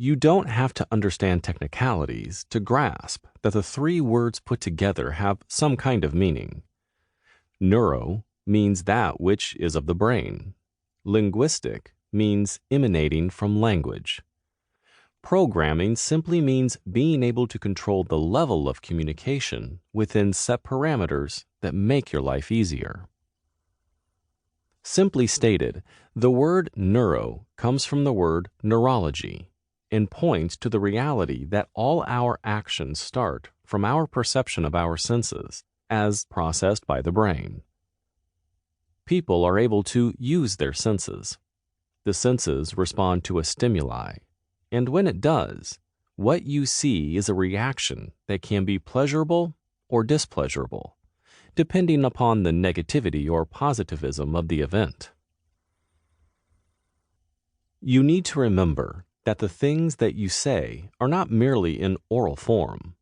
You don't have to understand technicalities to grasp that the three words put together have some kind of meaning. Neuro means that which is of the brain. Linguistic means emanating from language. Programming simply means being able to control the level of communication within set parameters that make your life easier. Simply stated, the word neuro comes from the word neurology and points to the reality that all our actions start from our perception of our senses as processed by the brain. People are able to use their senses. The senses respond to a stimuli, and when it does, what you see is a reaction that can be pleasurable or displeasurable, depending upon the negativity or positivism of the event. You need to remember that the things that you say are not merely in oral form.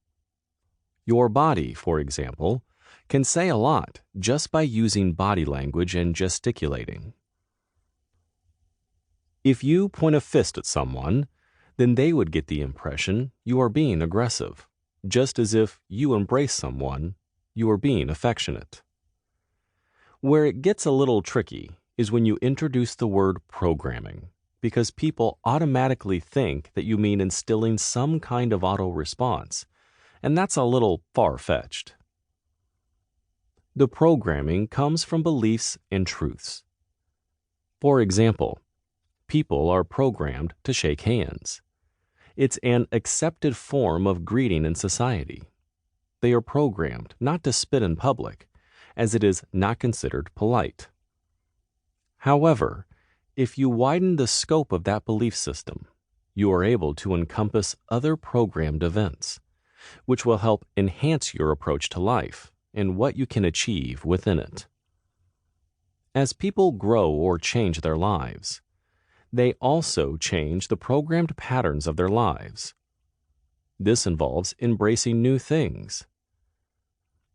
Your body, for example, can say a lot just by using body language and gesticulating. If you point a fist at someone, then they would get the impression you are being aggressive, just as if you embrace someone, you are being affectionate. Where it gets a little tricky is when you introduce the word programming, because people automatically think that you mean instilling some kind of auto response, and that's a little far-fetched. The programming comes from beliefs and truths. For example, people are programmed to shake hands. It's an accepted form of greeting in society. They are programmed not to spit in public, as it is not considered polite. However, if you widen the scope of that belief system, you are able to encompass other programmed events, which will help enhance your approach to life and what you can achieve within it. As people grow or change their lives, they also change the programmed patterns of their lives. This involves embracing new things.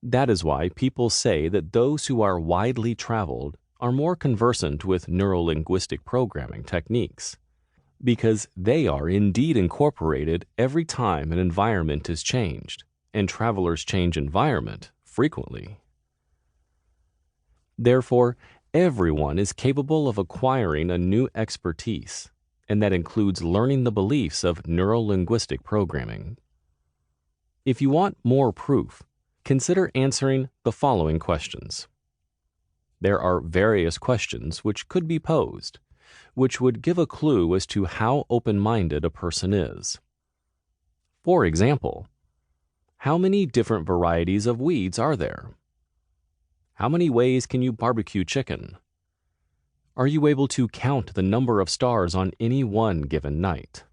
That is why people say that those who are widely traveled are more conversant with neurolinguistic programming techniques, because they are indeed incorporated every time an environment is changed, and travelers change environment frequently. Therefore, everyone is capable of acquiring a new expertise, and that includes learning the beliefs of neurolinguistic programming. If you want more proof, consider answering the following questions. There are various questions which could be posed, which would give a clue as to how open-minded a person is. For example, how many different varieties of weeds are there? How many ways can you barbecue chicken? Are you able to count the number of stars on any one given night?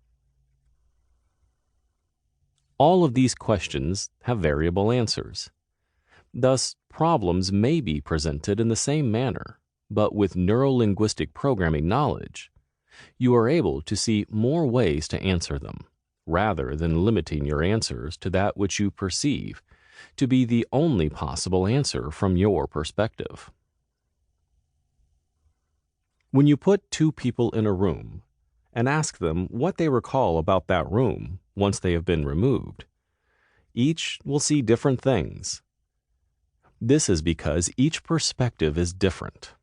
All of these questions have variable answers. Thus, problems may be presented in the same manner, but with neurolinguistic programming knowledge, you are able to see more ways to answer them, rather than limiting your answers to that which you perceive to be the only possible answer from your perspective. When you put two people in a room and ask them what they recall about that room once they have been removed, each will see different things. This is because each perspective is different.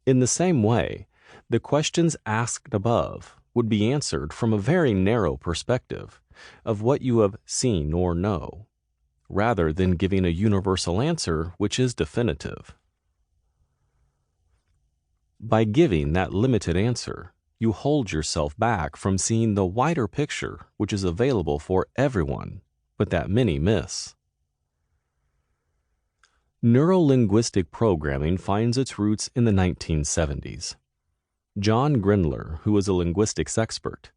In the same way, the questions asked above would be answered from a very narrow perspective of what you have seen or know, rather than giving a universal answer which is definitive. By giving that limited answer, you hold yourself back from seeing the wider picture which is available for everyone, but that many miss. Neurolinguistic programming finds its roots in the 1970s. John Grindler, who was a linguistics expert,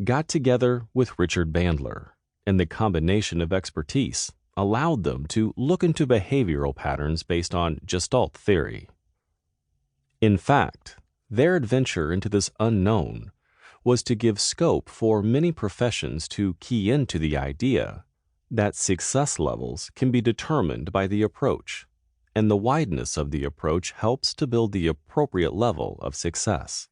got together with Richard Bandler, and the combination of expertise allowed them to look into behavioral patterns based on Gestalt theory. In fact, their adventure into this unknown was to give scope for many professions to key into the idea that success levels can be determined by the approach, and the wideness of the approach helps to build the appropriate level of success.